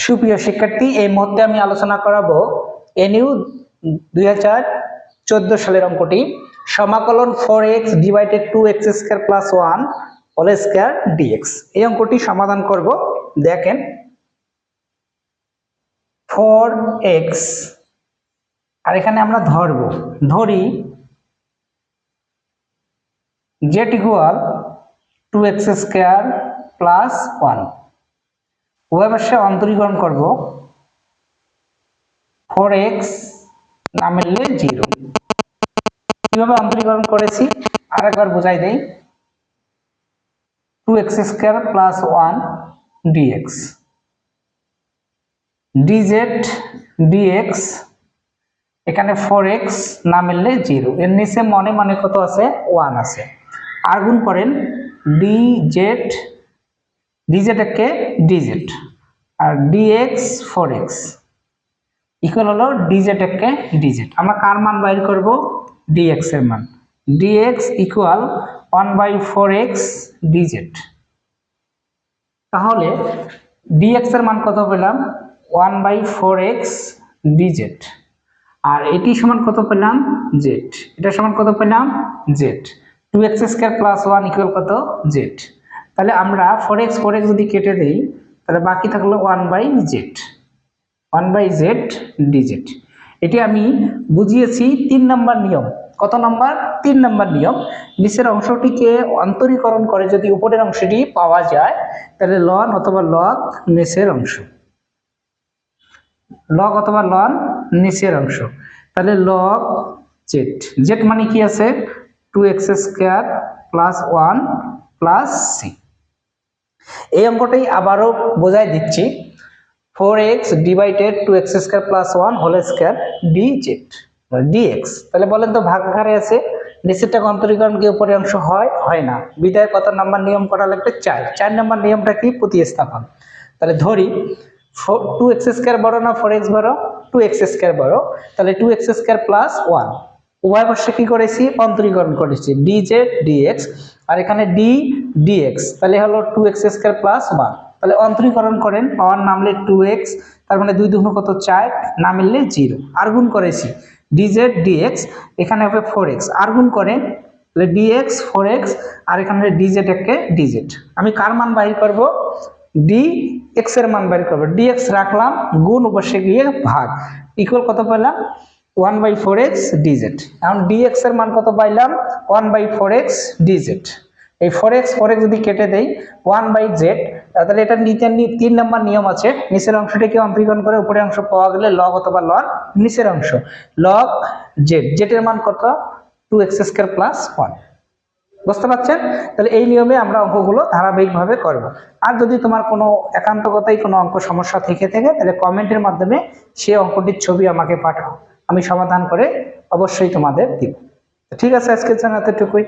সুপ্রিয় শিক্ষার্থী, এই মুহূর্তে আমি আলোচনা করাবো এনইউ 2014 সালের অঙ্কটি, সমাকলন 4x divided 2x square plus 1 whole square dx। এই অঙ্কটি সমাধান করব। দেখেন 4x, আর এখানে আমরা ধরি z equal 2x square plus 1। উভয় পাশে অন্তরীকরণ করব। 4x না মিললে 0। কিভাবে অন্তরীকরণ করেছি আরেকবার বোঝাই দেই। 2x square plus 1 dx, dz dx, এখানে 4x না মিললে 0, এর নিচে মনে কত আছে 1 আছে। আর গুণ করেন dz, dz কে dz, আর dx 4x ইকুয়াল হলো dz কে dz। আমরা কার মান বাইর করব? dx এর মান। dx equal 1/4x dz। তাহলে dx এর মান কত পেলাম? 1/4x dz। আর এটি সমান কত পেলাম? z। এটা সমান কত পেলাম? z। 2x square plus 1 equal কত? z। তাহলে আমরা 4x যদি কেটে দেই তাহলে বাকি থাকলো 1/z, 1/z dz। এটি আমি বুঝিয়েছি 3 নম্বর নিয়ম। কত নম্বর? 3 নম্বর নিয়ম। নিচের অংশটিকে অন্তরীকরণ করে যদি উপরের অংশটি পাওয়া যায় তাহলে লন অথবা লগ নিচের অংশ, লগ অথবা লন নিচের অংশ। তাহলে লগ z, z মানে কি আছে? 2x square plus 1 plus c। এই অঙ্কটাই আবারও বোঝাই দিচ্ছি। 4x divided 2x square plus 1 whole square dz dx। তাহলে বলেন তো ভাগ আকারে আছে, নিচেরটাকে অন্তরীকরণ কি উপরের অংশ হয়? হয় না। বিদায় কত নাম্বার নিয়ম করা লাগবে? 4 নম্বর নিয়মটা কি? প্রতিস্থাপন। তাহলে ধরি 2x স্কয়ার বড় না 4x বড়? 2x স্কয়ার বড়। তাহলে 2x স্কয়ার প্লাস 1 উভয় পাশে কি করেছি? অন্তরীকরণ করেছি, dz dx, আর এখানে d dx। তাহলে হলো 2x স্কয়ার প্লাস 1। তাহলে অন্তরীকরণ করেন, পাওয়ার নামলে 2x, তার মানে 2 2 কত 4, না মিললে 0। আর গুণ করেছি dz dx, এখানে হবে 4x। আর গুণ করেন তাহলে dx 4x, আর এখানে dz কে dz। আমি কার মান বাইর করব? dx এর মান বাইর করব। dx রাখলাম, গুণ উপরে গিয়ে ভাগ, ইকুয়াল কত পেলাম? 1/4x dz। এখন dx এর মান কত পাইলাম? 1/4x dz। এই 4x যদি কেটে দেই 1/z, তাহলে এটা নিচে 3 নম্বর নিয়ম আছে, নিচের অংশটিকে অন্তরীকরণ করে উপরের অংশ পাওয়া গেলে লগ অথবা লন নিচের অংশ। লগ z, z এর মান কত? 2x square plus 1। বুঝতে পারছেন? তাহলে এই নিয়মে আমরা অঙ্কগুলো ধারাবাহিকভাবে করব। আর যদি তোমার কোনো একান্তগতই কোনো অঙ্ক সমস্যা থেকে তাহলে কমেন্টের মাধ্যমে সেই অঙ্কটির ছবি আমাকে পাঠাও, আমি সমাধান করে অবশ্যই তোমাদের দিব। ঠিক আছে, আজকের জন্য এতটুকুই।